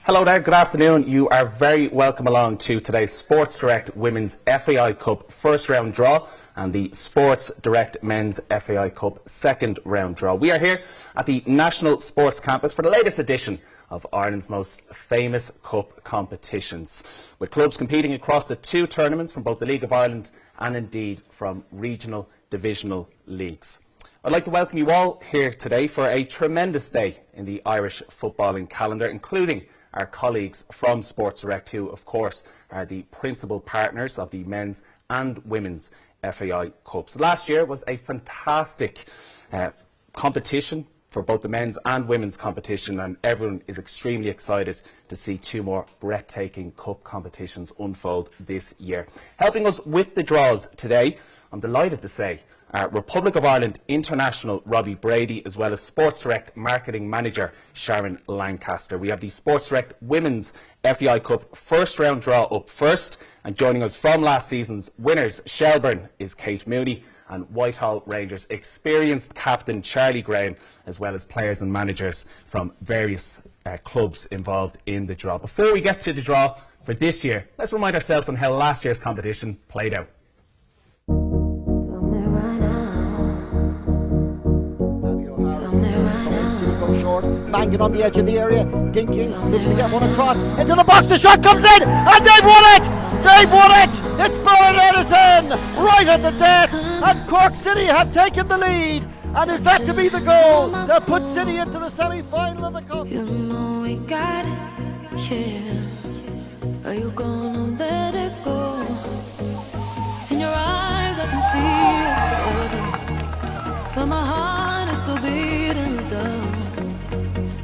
Hello there, good afternoon. You are very welcome along to today's Sports Direct Women's FAI Cup first round draw and the Sports Direct Men's FAI Cup second round draw. We are here at the National Sports Campus for the latest edition of Ireland's most famous cup competitions, with clubs competing across the two tournaments from both the League of Ireland and indeed from regional divisional leagues. I'd like to welcome you all here today for a tremendous day in the Irish footballing calendar, including our colleagues from Sports Direct, who of course are the principal partners of the men's and women's FAI Cups. Last year was a fantastic competition for both the men's and women's competition, and everyone is extremely excited to see two more breathtaking cup competitions unfold this year. Helping us with the draws today, I'm delighted to say, Republic of Ireland international Robbie Brady, as well as Sports Direct marketing manager Sharon Lancaster. We have the Sports Direct Women's FAI Cup first round draw up first, and joining us from last season's winners Shelbourne is Kate Mooney, and Whitehall Rangers experienced captain Charlie Graham, as well as players and managers from various clubs involved in the draw. Before we get to the draw for this year, let's remind ourselves on how last year's competition played out. Short, Mangan on the edge of the area, dinking, looks to get one across, into the box, the shot comes in, and they've won it! They've won it! It's Brian Edison, right at the death, and Cork City have taken the lead, and is that to be the goal that puts City into the semi-final of the Cup? You know we got it, yeah. Are you gonna let it go? In your eyes I can see it's forever, but my heart is still beating down.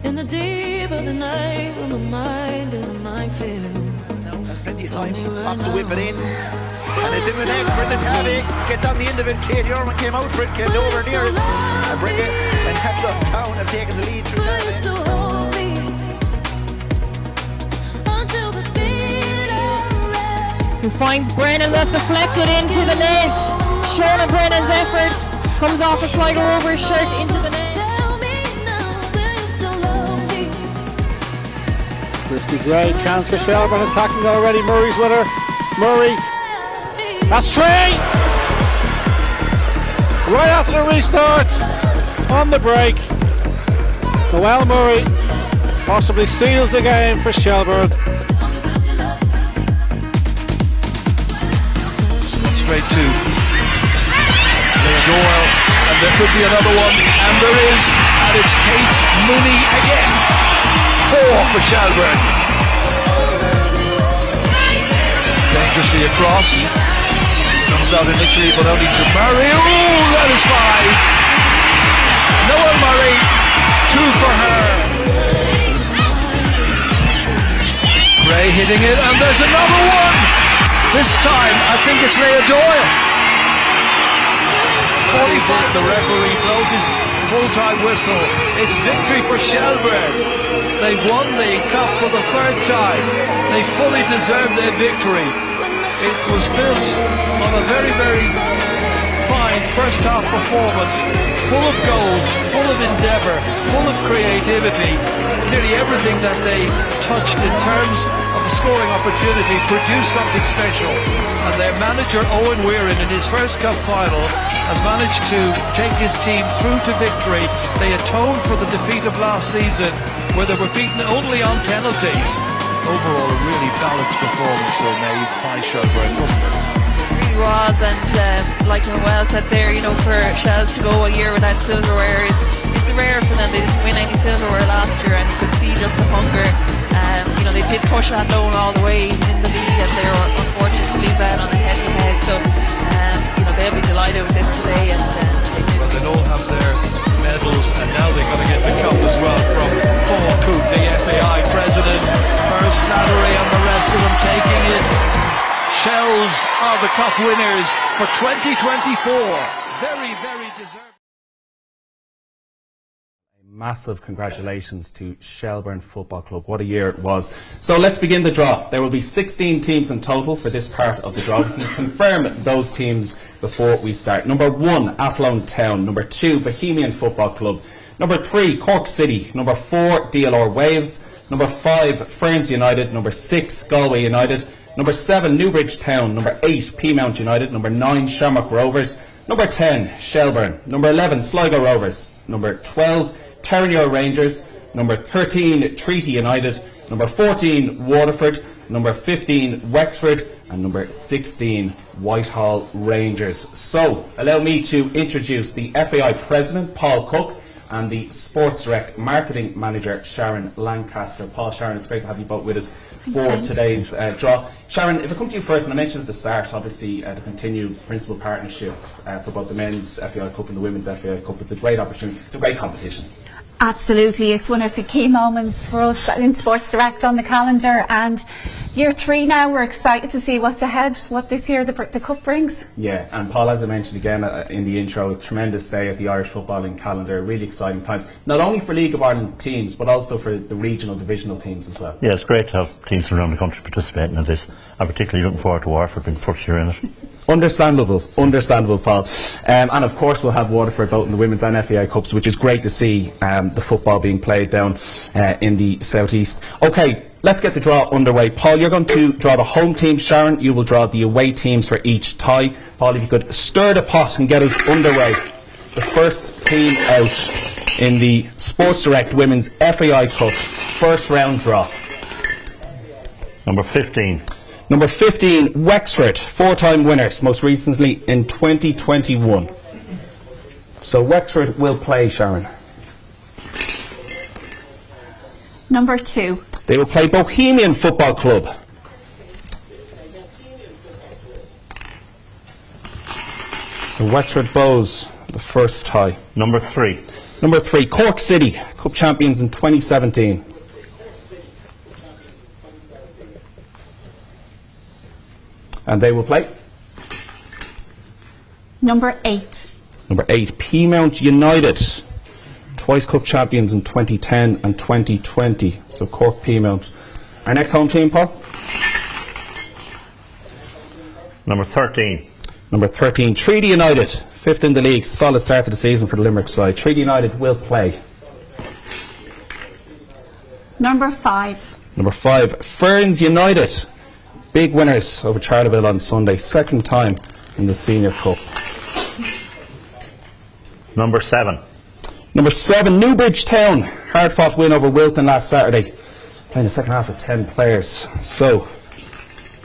In the deep of the night, when my mind is a minefield. No, there's plenty of time. Wants to whip it in. And it's in the net for the Tabby. Gets on the end of it. Kate Yorman came out for it, came over near it. And bring it. And Hepburn Town have taken the lead through Tabby. Who finds Brennan, that's deflected into the net. Shona Brennan's effort comes off a slider over his shirt into the net. Christy Gray, chance for Shelbourne, attacking already. Murray's with her. Murray. That's three! Right after the restart. On the break. Noel Murray possibly seals the game for Shelbourne. Straight to Leah Doyle, and there could be another one, and there is, and it's Kate Mooney again. 4 for Shelbourne. Dangerously across. Comes out initially, but only to Murray. Ooh, that is 5. Noel Murray, 2 for her. Gray hitting it, and there's another one. This time, I think it's Leah Doyle. 45. The referee blows his full-time whistle. It's victory for Shelbourne. They won the cup for the 3rd time. They fully deserve their victory. It was built on a very, very fine first half performance, full of goals, full of endeavour, full of creativity. Nearly everything that they touched in terms of a scoring opportunity produced something special. And their manager Owen Weirin, in his first cup final, has managed to take his team through to victory. They atoned for the defeat of last season, where they were beaten only on penalties. Overall, a really balanced performance for Maeve by Shelbourne, wasn't it? It really was, and like Noel said there, you know, for Shells to go a year without silverware it's rare for them. They didn't win any silverware last year, and you could see just the hunger. You know, they did push that loan all the way in the league, and they were unfortunate to lose out on the head-to-head. So, you know, they'll be delighted with this today, and well, they'll all have their medals, and now they're going to get the cup as well from Paul Coote, the FAI president, Pearl Slattery, and the rest of them taking it. Shells are the cup winners for 2024. Very, very deserved. Massive congratulations to Shelbourne Football Club. What a year it was. So let's begin the draw. There will be 16 teams in total for this part of the draw. We can confirm those teams before we start. Number 1, Athlone Town. Number 2, Bohemian Football Club. Number 3, Cork City. Number 4, DLR Waves. Number 5, Ferns United. Number 6, Galway United. Number 7, Newbridge Town. Number 8, Peamount United. Number 9, Shamrock Rovers. Number 10, Shelburne. Number 11, Sligo Rovers. Number 12, Terranure Rangers. Number 13, Treaty United. Number 14, Waterford. Number 15, Wexford. And number 16, Whitehall Rangers. So, allow me to introduce the FAI President, Paul Cook, and the Sports Direct Marketing Manager, Sharon Lancaster. Paul, Sharon, it's great to have you both with us for today's draw. Sharon, if I come to you first, and I mentioned at the start, obviously, the continued principal partnership for both the men's FAI Cup and the women's FAI Cup. It's a great opportunity. It's a great competition. Absolutely, it's one of the key moments for us in Sports Direct on the calendar, and year 3 now, we're excited to see what's ahead, what this year the Cup brings. Yeah, and Paul, as I mentioned again in the intro, a tremendous day at the Irish footballing calendar, really exciting times, not only for League of Ireland teams, but also for the regional divisional teams as well. Yeah, it's great to have teams from around the country participating in this. I'm particularly looking forward to Waterford being first year in it. Understandable, Paul. And of course we'll have Waterford both in the Women's and FAI Cups, which is great to see the football being played down in the southeast. Okay, let's get the draw underway. Paul, you're going to draw the home team. Sharon, you will draw the away teams for each tie. Paul, if you could stir the pot and get us underway. The first team out in the Sports Direct Women's FAI Cup first round draw. Number 15. Number 15, Wexford, 4-time winners, most recently in 2021. So Wexford will play, Sharon. Number 2. They will play Bohemian Football Club. So Wexford Bows, the first tie. Number 3. Number 3, Cork City, Cup champions in 2017. And they will play? Number 8. Number 8, Peamount United, twice Cup champions in 2010 and 2020. So Cork Peamount. Our next home team, Paul? Number 13. Number 13, Treaty United, 5th in the league, solid start to the season for the Limerick side. Treaty United will play. Number 5. Number 5, Ferns United, big winners over Charleville on Sunday, second time in the Senior Cup. Number 7. Number 7, Newbridge Town, hard-fought win over Wilton last Saturday, playing the second half with 10 players. So,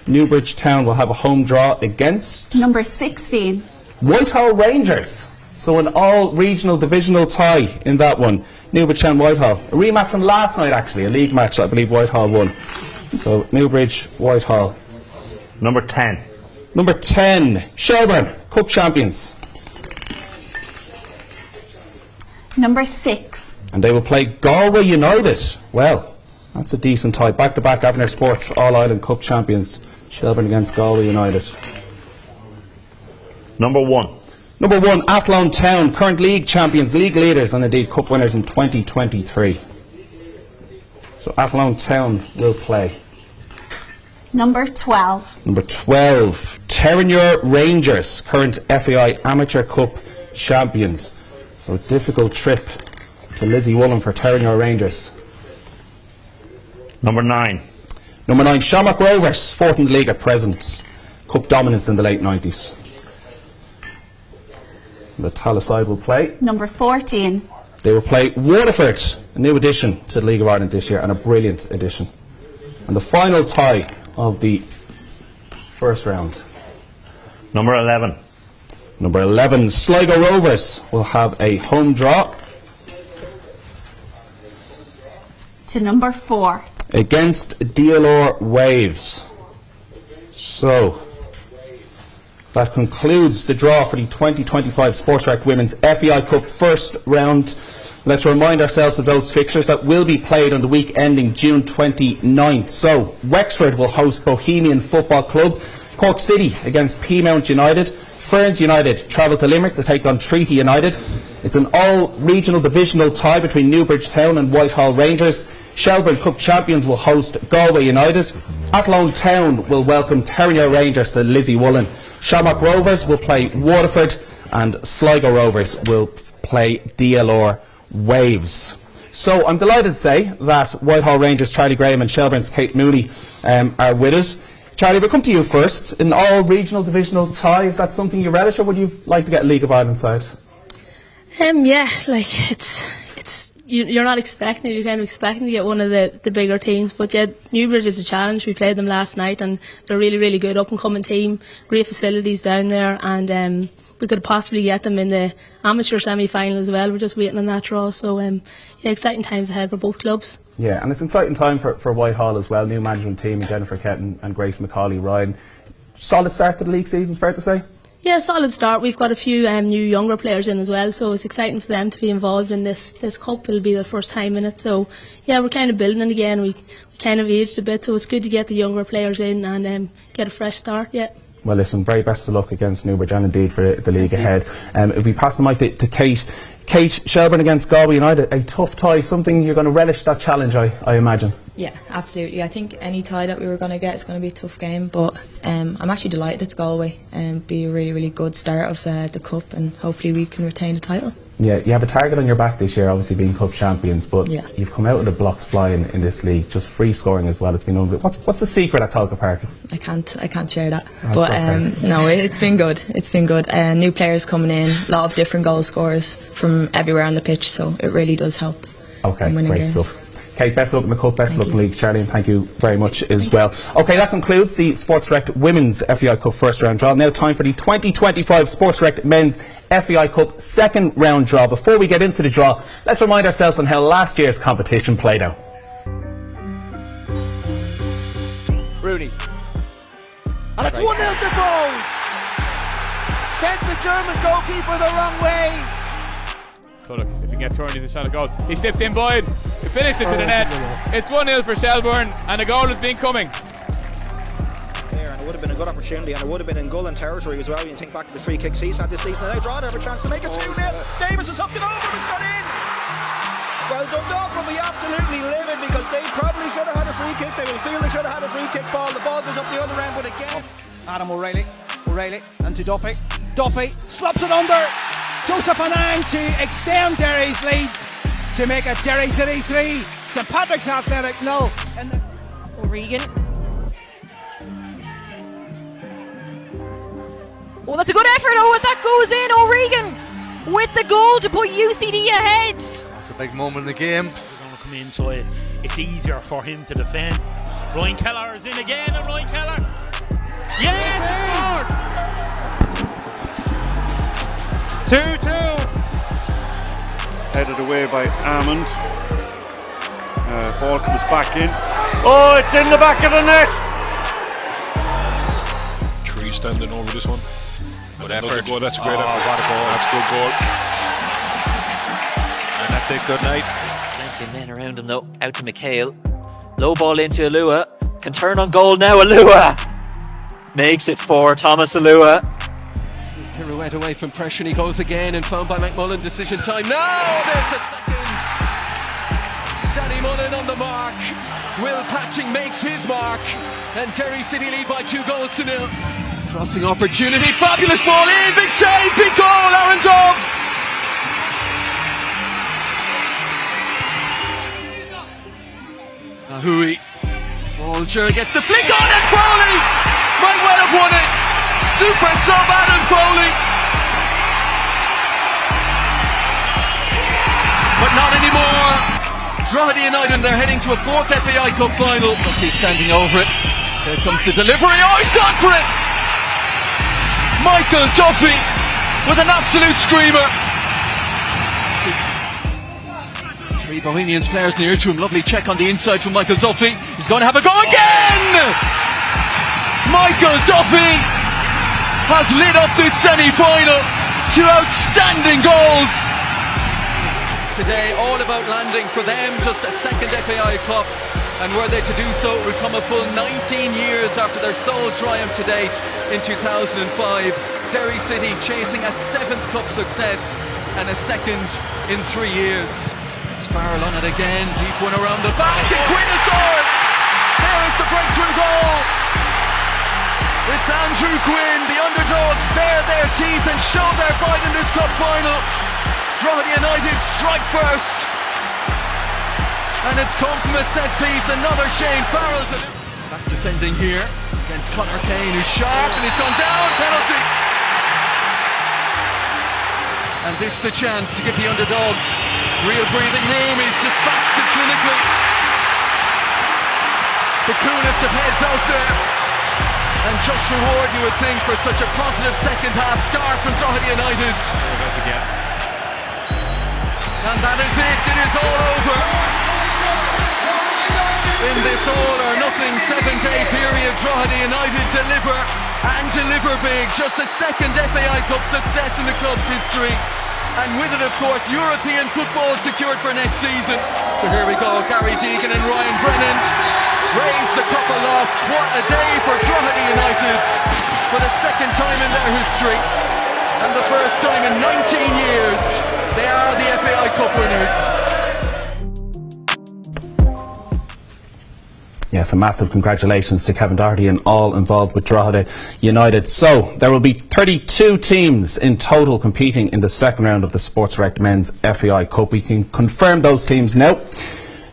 Newbridge Town will have a home draw against Number 16. Whitehall Rangers. So an all-regional divisional tie in that one. Newbridge Town, Whitehall. A rematch from last night, actually, a league match that I believe Whitehall won. So Newbridge, Whitehall. Number 10. Number 10, Shelburne, Cup champions. Number 6. And they will play Galway United. Well, that's a decent tie. Back-to-back Avenir Sports All-Ireland Cup champions. Shelburne against Galway United. Number 1. Number 1, Athlone Town, current league champions, league leaders, and indeed cup winners in 2023. So Athlone Town will play. Number 12. Number 12, Terranure Rangers, current FAI Amateur Cup champions. So difficult trip to Lizzie Woolen for Terranure Rangers. Number 9. Number 9, Shamrock Rovers, 4th in the league at present. Cup dominance in the late 90s. The Tallaght side will play. Number 14. They will play Waterford, a new addition to the League of Ireland this year, and a brilliant addition. And the final tie of the first round. Number 11. Number 11, Sligo Rovers will have a home draw To number 4. against DLR Waves. So, that concludes the draw for the 2025 Sports Direct Women's FAI Cup first round. Let's remind ourselves of those fixtures that will be played on the week ending June 29th. So, Wexford will host Bohemian Football Club, Cork City against Peamount United, Ferns United travel to Limerick to take on Treaty United. It's an all-regional divisional tie between Newbridge Town and Whitehall Rangers. Shelburne Cup champions will host Galway United. Athlone Town will welcome Terranure Rangers to Lizzie Woolen. Shamrock Rovers will play Waterford, and Sligo Rovers will play DLR Waves. So I'm delighted to say that Whitehall Rangers Charlie Graham and Shelbourne's Kate Mooney are with us. Charlie, we'll come to you first. In all regional divisional tie, is that something you relish, or would you like to get a League of Ireland side? Yeah, like it's you're not expecting it. You're kind of expecting to get one of the bigger teams, but yeah, Newbridge is a challenge. We played them last night, and they're a really, really good up and coming team. Great facilities down there, and we could possibly get them in the amateur semi-final as well. We're just waiting on that draw. So yeah, exciting times ahead for both clubs. Yeah, and it's an exciting time for Whitehall as well. New management team, Jennifer Ketton and Grace McCauley-Ryan. Solid start to the league season, fair to say? Yeah, solid start. We've got a few new younger players in as well, so it's exciting for them to be involved in this cup. It'll be their first time in it, so yeah, we're kind of building it again. We kind of aged a bit, so it's good to get the younger players in and get a fresh start. Yeah. Well, listen, very best of luck against Newbridge and indeed for the league ahead. If we pass the mic to Kate. Kate, Shelbourne against Galway United, a tough tie, something you're going to relish that challenge, I imagine. Yeah, absolutely. I think any tie that we were going to get is going to be a tough game, but I'm actually delighted it's Galway and be a really, really good start of the Cup, and hopefully we can retain the title. Yeah, you have a target on your back this year, obviously being Cup champions, but yeah, you've come out with the blocks flying in this league, just free scoring as well. It's been unbelievable. What's the secret at Talca Park? I can't share that, but no, it's been good. It's been good. New players coming in, a lot of different goal scorers from everywhere on the pitch, so it really does help. Okay, great games. Stuff. Kate, best of luck in the Cup, best of luck in the league. Charlie, and thank you very much as well. Okay, that concludes the Sports Direct Women's FAI Cup first round draw. Now time for the 2025 Sports Direct Men's FAI Cup second round draw. Before we get into the draw, let's remind ourselves on how last year's competition played out. Rooney. And it's 1-0 to Bowes. Sent the German goalkeeper the wrong way. So look, if he can get turned, he's a shot at goal. He slips in wide, he finished it to the net. It's 1-0 for Shelbourne, and a goal has been coming. There, and it would have been a good opportunity, and it would have been in Gullin territory as well. When you think back to the free kicks he's had this season, and now Drogheda have a chance to make it 2-0. Davis has hooked it over, it's gone in. Well, Dundalk will be absolutely livid because they probably should have had a free kick. They will feel they should have had a free kick ball. The ball goes up the other end, but again. Adam O'Reilly, and to Duffy. Duffy slops it under. Joseph Anang to extend Derry's lead to make it Derry City 3, St Patrick's Athletic 0. O'Regan. Oh, that's a good effort. Oh, that goes in. O'Regan with the goal to put UCD ahead. It's a big moment in the game. They're going to come in, so it's easier for him to defend. Ryan Kelleher is in again, and Ryan Kelleher. Yes, he scored! 2-2. Headed away by Armand. Ball comes back in. Oh, it's in the back of the net. Tree standing over this one. Good effort. Goal. That's a great effort. What a goal. That's a good goal. And that's it. Good night. Plenty of men around him though. Out to McHale. Low ball into Alua. Can turn on goal now. Alua makes it for Thomas Alua. Pirouette away from pressure, and he goes again and found by McMullen. Decision time now. There's the second. Danny Mullen on the mark. Will Patching makes his mark, and Derry City lead by 2-0. Crossing opportunity, fabulous ball in, big save, big goal, Aaron Dobbs. Ahui. Bolger gets the flick on, and Crowley might well have won it. Super sub Adam Crowley. But not anymore. Drogheda United, they're heading to a fourth FAI Cup final. He's standing over it. Here comes the delivery. Oh, he's gone for it. Michael Duffy with an absolute screamer. Three Bohemians players near to him. Lovely check on the inside from Michael Duffy. He's going to have a go again. Michael Duffy has lit up this semi-final. Two outstanding goals. Today all about landing for them, just a second FAI Cup, and were they to do so, it would come a full 19 years after their sole triumph to date in 2005. Derry City chasing a 7th Cup success and a second in 3 years. It's Farrell on it again, deep one around the back, and Quinn there is the breakthrough goal. It's Andrew Quinn. The underdogs bare their teeth and show their fight in this cup final. Drogheda United strike first. And it's come from a set piece, another Shane Farrell. Back defending here against Conor Kane, who's sharp and he's gone down, penalty. And this the chance to give the underdogs real breathing room. He's dispatched it clinically. The coolest of heads out there. And just reward, you would think, for such a positive second half start from Drogheda United. And that is it, it is all over. In this all or nothing 7-day period, Drogheda United deliver and deliver big. Just a second FAI Cup success in the club's history. And with it, of course, European football secured for next season. So here we go, Gary Deegan and Ryan Brennan raise the cup aloft. What a day for Drogheda United. For the second time in their history, and the first time in 19 years, they are the FAI Cup winners. Yes, a massive congratulations to Kevin Doherty and all involved with Drogheda United. So, there will be 32 teams in total competing in the second round of the Sports Direct Men's FAI Cup. We can confirm those teams now.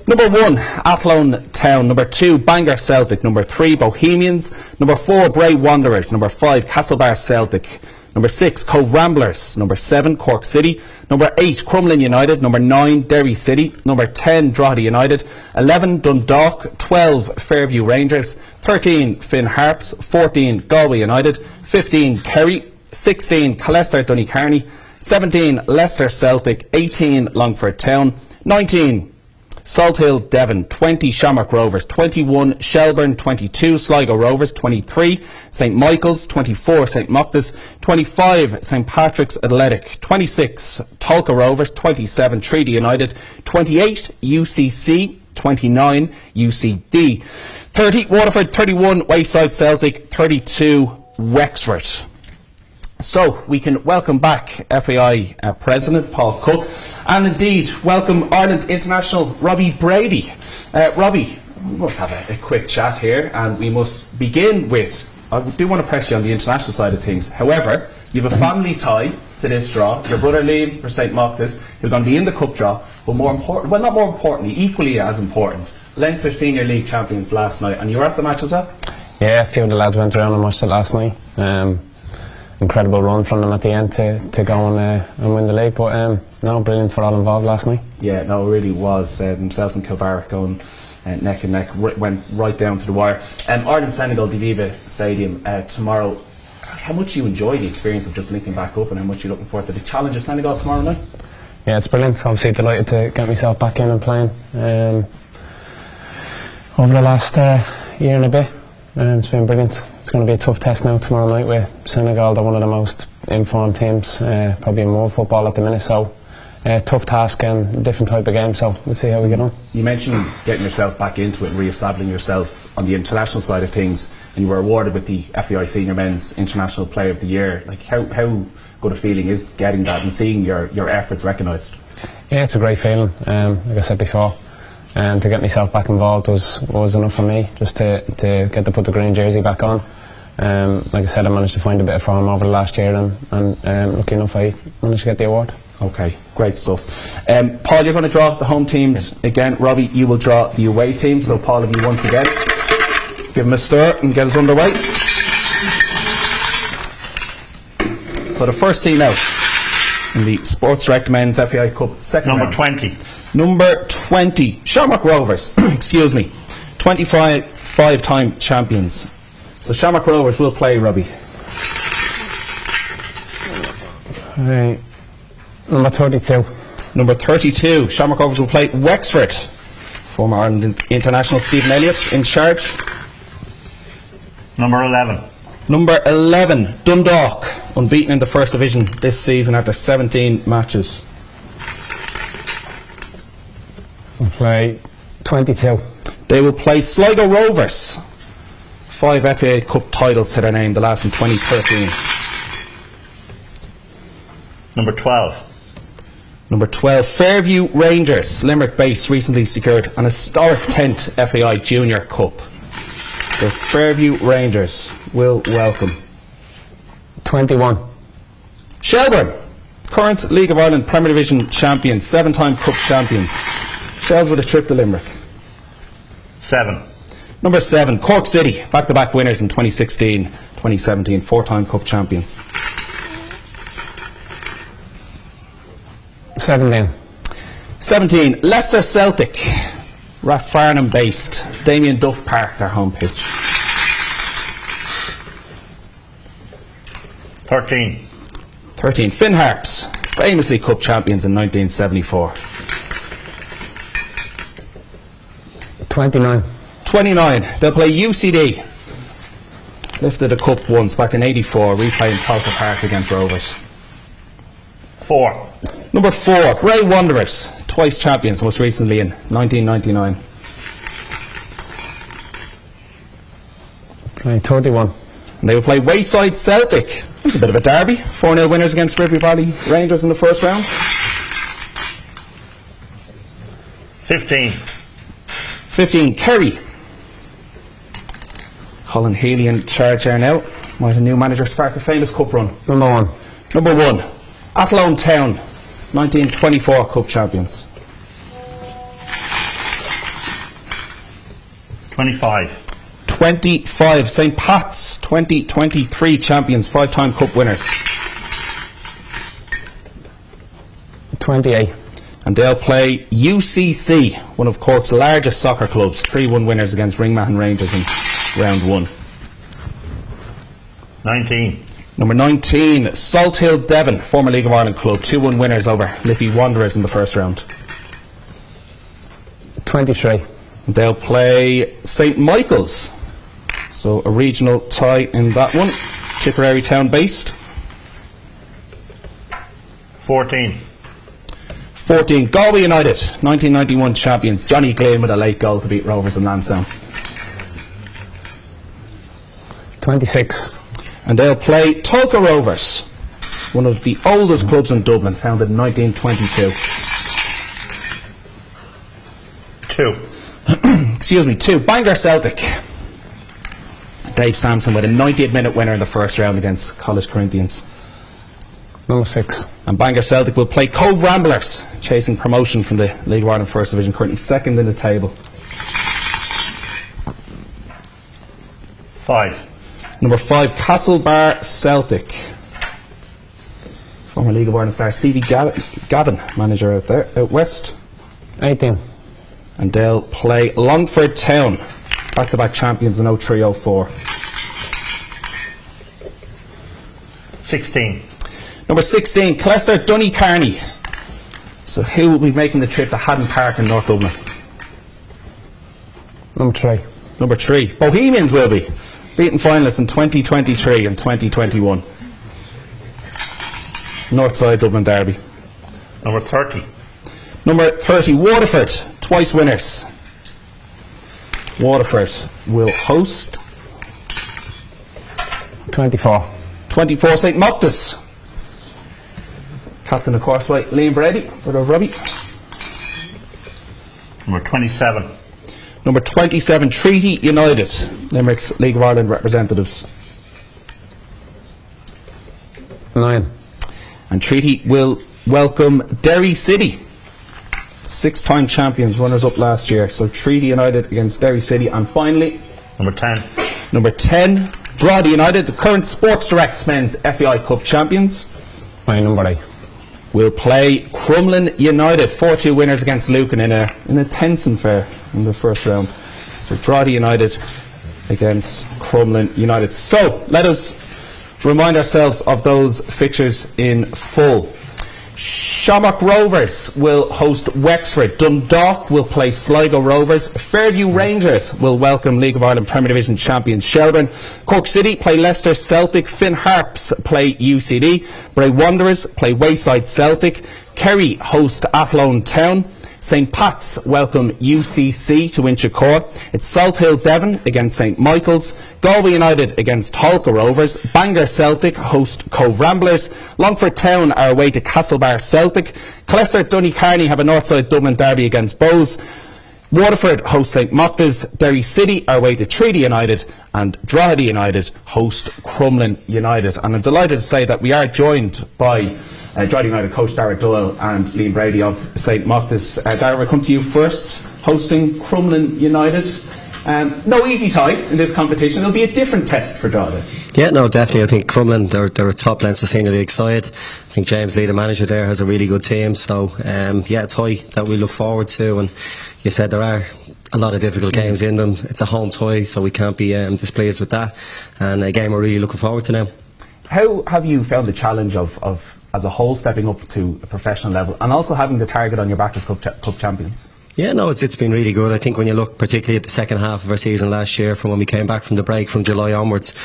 Number 1, Athlone Town. Number 2, Bangor Celtic. Number 3, Bohemians. Number 4, Bray Wanderers. Number 5, Castlebar Celtic. Number 6, Cove Ramblers. Number 7, Cork City. Number 8, Crumlin United. Number 9, Derry City. Number 10, Drogheda United. 11, Dundalk. 12, Fairview Rangers. 13, Finn Harps. 14, Galway United. 15, Kerry. 16, Callester Donecarney. 17, Leicester Celtic. 18, Longford Town. 19, Salthill Devon. 20, Shamrock Rovers. 21, Shelburne. 22, Sligo Rovers. 23, St Michael's. 24, St Moctus. 25, St Patrick's Athletic. 26, Tolka Rovers. 27, Treaty United. 28, UCC. 29, UCD. 30, Waterford. 31, Wayside Celtic. 32, Wexford. So, we can welcome back FAI President Paul Cook, and indeed welcome Ireland International Robbie Brady. Robbie, we must have a quick chat here, and we must begin with, I do want to press you on the international side of things. However, you have a family tie to this draw. Your brother Liam for St Moctus, you're going to be in the cup draw, but more important, well, not more importantly, equally as important, Leinster Senior League champions last night, and you were at the match as well? Yeah, a few of the lads went around and watched it last night. Incredible run from them at the end to go and win the league, but no, brilliant for all involved last night. Yeah, no, it really was. Themselves and Kilbarrack going neck and neck, went right down to the wire. Ireland-Senegal, Diviva Stadium tomorrow. How much do you enjoy the experience of just linking back up, and how much you're looking forward to the challenge of Senegal tomorrow night? Yeah, it's brilliant. Obviously delighted to get myself back in and playing over the last year and a bit. It's been brilliant. It's going to be a tough test now tomorrow night with Senegal. They're one of the most informed teams, probably in world football at the minute, so tough task and a different type of game, so we'll see how we get on. You mentioned getting yourself back into it and re-establishing yourself on the international side of things, and you were awarded with the FAI Senior Men's International Player of the Year. Like, how good a feeling is getting that and seeing your efforts recognised? Yeah, it's a great feeling. Like I said before, to get myself back involved was enough for me, just to get to put the green jersey back on. Like I said, I managed to find a bit of form over the last year, and lucky enough I managed to get the award. Okay, great stuff. Paul, you're going to draw the home teams again. Robbie, you will draw the away team. So Paul, if you once again give him a stir and get us underway. So the first team out in the Sports Direct Men's FAI Cup second round. Number 20. Number 20, Shamrock Rovers. Excuse me. 25-time champions. So Shamrock Rovers will play, Robbie. Number 32. Number 32, Shamrock Rovers will play Wexford. Former Ireland International Stephen Elliott in charge. Number 11. Number 11, Dundalk, unbeaten in the First Division this season after 17 matches. We'll play 22. They will play Sligo Rovers. 5 FAI Cup titles to their name, the last in 2013. Number 12. Number 12, Fairview Rangers. Limerick base recently secured an historic 10th FAI Junior Cup. The Fairview Rangers will welcome 21. Shelburne, current League of Ireland Premier Division champions, 7-time Cup champions. Shells with a trip to Limerick. 7. Number 7, Cork City, back-to-back winners in 2016, 2017, 4-time Cup champions. 17. 17, Leicester Celtic, Rathfarnham based, Damien Duff Park, their home pitch. 13. 13, Finn Harps, famously Cup champions in 1974. 29. 29, they'll play UCD. Lifted a cup once back in 84, replaying Tolka Park against Rovers. 4. Number 4, Bray Wanderers, twice champions, most recently in 1999. 31. And they will play Wayside Celtic. It's a bit of a derby. 4-0 winners against River Valley Rangers in the first round. 15. 15, Kerry. Colin Healy in charge there now. Might a new manager spark a famous cup run? Number 1. Number 1, Athlone Town, 1924 Cup champions. 25. 25, St. Pat's, 2023 champions, 5-time Cup winners. 28. And they'll play UCC, one of Cork's largest soccer clubs, 3-1 winners against Ringmahon Rangers in round 1. 19. Number 19, Salt Hill Devon, former League of Ireland club, 2-1 winners over Liffey Wanderers in the first round. 23. And they'll play St. Michael's, so a regional tie in that one, Tipperary Town based. 14. 14, Galway United, 1991 champions, Johnny Glynn with a late goal to beat Rovers in Lansdowne. 26. And they'll play Tolka Rovers, one of the oldest clubs in Dublin, founded in 1922. 2. Excuse me, 2, Bangor Celtic. Dave Sampson with a 98-minute winner in the first round against College Corinthians. Number 6. And Bangor Celtic will play Cove Ramblers, chasing promotion from the League of Ireland First Division, currently second in the table. 5. Number 5, Castlebar Celtic. Former League of Ireland star Stevie Gavin, manager out west. 18. And they'll play Longford Town, back-to-back champions in 03-04. 16. Number 16, Clester Donecarney. So who will be making the trip to Haddon Park in North Dublin? Number 3. Number 3, Bohemians will be, beaten finalists in 2023 and 2021. Northside Dublin Derby. Number 30. Number 30, Waterford, twice winners. Waterford will host 24. 24, St. Moptus. Captain of course by Liam Brady, brother of Robbie. Number 27. Number 27, Treaty United, Limerick's League of Ireland representatives. 9. And Treaty will welcome Derry City, 6-time champions, runners-up last year. So Treaty United against Derry City. And finally, Number 10. Number 10, Drogheda United, the current Sports Direct Men's FAI Cup champions. My number 8. Will play Crumlin United, 4-2 winners against Lucan in a tense affair in the first round. So Drogheda United against Crumlin United. So let us remind ourselves of those fixtures in full. Shamrock Rovers will host Wexford. Dundalk will play Sligo Rovers. Fairview Rangers will welcome League of Ireland Premier Division champions Shelburne. Cork City play Leicester Celtic. Finn Harps play UCD. Bray Wanderers play Wayside Celtic. Kerry host Athlone Town. St. Pat's welcome UCC to Inchicore. It's Salt Hill Devon against St. Michael's. Galway United against Tolka Rovers. Bangor Celtic host Cove Ramblers. Longford Town are away to Castlebar Celtic. Clester Donecarney have a Northside Dublin derby against Bows. Waterford host St Mocta's, Derry City are away to Treaty United, and Drogheda United host Crumlin United. And I'm delighted to say that we are joined by Drogheda United coach Dara Doyle and Liam Brady of St Mocta's. Dara, we'll come to you first, hosting Crumlin United. No easy tie in this competition. It'll be a different test for Drogheda. Yeah, no, definitely. I think Crumlin, they're a top Leinster Senior League side. I think James Lee, the manager there, has a really good team. So, yeah, a tie that we look forward to. And you said there are a lot of difficult games in them. It's a home tie, so we can't be displeased with that. And a game we're really looking forward to now. How have you found the challenge of as a whole, stepping up to a professional level and also having the target on your back as Cup champions? Yeah, no, it's been really good. I think when you look particularly at the second half of our season last year, from when we came back from the break from July onwards,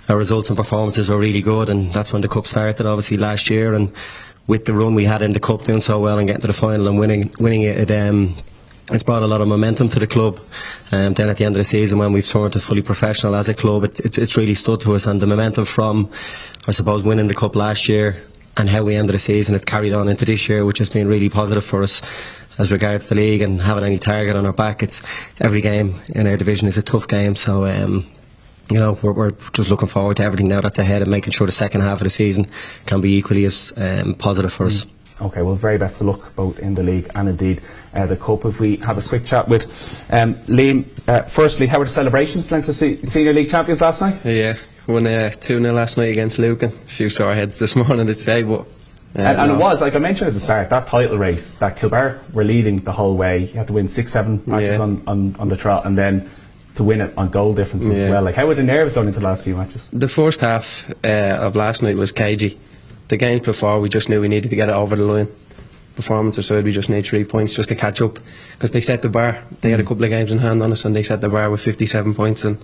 our results and performances were really good, and that's when the Cup started obviously last year. And with the run we had in the Cup, doing so well and getting to the final and winning it, it's brought a lot of momentum to the club. Then at the end of the season, when we've turned to fully professional as a club, it's really stood to us, and the momentum from, I suppose, winning the Cup last year and how we ended the season, it's carried on into this year, which has been really positive for us as regards the league and having any target on our back. It's every game in our division is a tough game, so you know, we're just looking forward to everything now that's ahead and making sure the second half of the season can be equally as positive for us. Okay, well, very best of luck both in the league and indeed the Cup. If we have a quick chat with Liam, firstly, how were the celebrations, Leinster Senior League champions last night? Yeah, won 2-0 last night against Lucan. A few sore heads this morning, I'd say, but and it was, like I mentioned at the start, that title race, that Kilbar were leading the whole way. You had to win 6-7 matches on the trot, and then to win it on goal difference as well. Like, how were the nerves going into the last few matches? The first half of last night was cagey. The games before, we just knew we needed to get it over the line. Performance aside, we just need 3 points just to catch up, because they set the bar. They had a couple of games in hand on us, and they set the bar with 57 points, and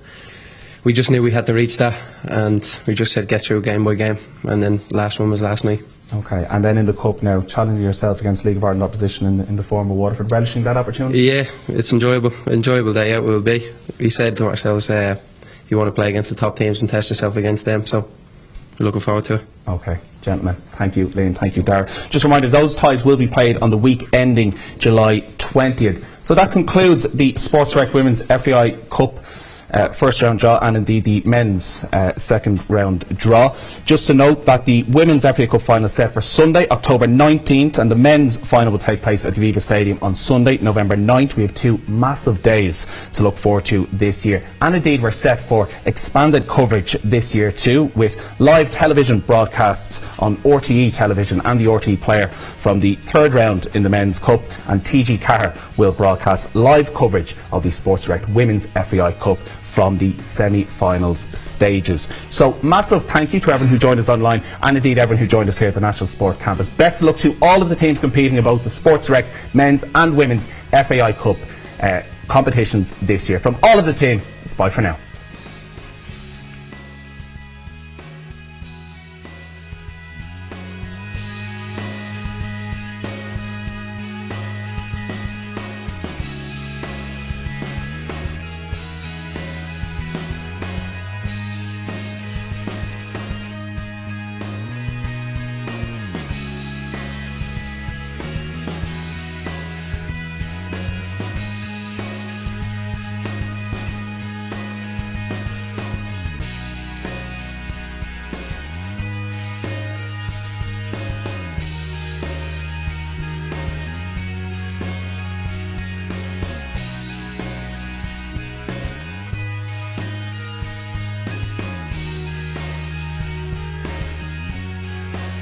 we just knew we had to reach that, and we just said get through game by game, and then last one was last night. Okay, and then in the Cup now, challenging yourself against League of Ireland opposition in the form of Waterford, relishing that opportunity? Yeah, it's enjoyable day out. It will be. We said to ourselves, you want to play against the top teams and test yourself against them, so we're looking forward to it. Okay, gentlemen, thank you, Liam, thank you, Dara. Just a reminder, those ties will be played on the week ending July 20th. So that concludes the Sports Direct Women's FAI Cup first round draw, and indeed the men's second round draw. Just to note that the women's FA Cup final is set for Sunday, October 19th, and the men's final will take place at the Viva Stadium on Sunday, November 9th. We have two massive days to look forward to this year, and indeed we're set for expanded coverage this year too, with live television broadcasts on RTE television and the RTE player from the third round in the men's cup, and TG Carr will broadcast live coverage of the Sports Direct Women's FAI Cup from the semi-finals stages. So massive thank you to everyone who joined us online, and indeed everyone who joined us here at the National Sport Campus. Best of luck to all of the teams competing in both the Sports Direct men's and women's FAI Cup competitions this year. From all of the team, it's bye for now.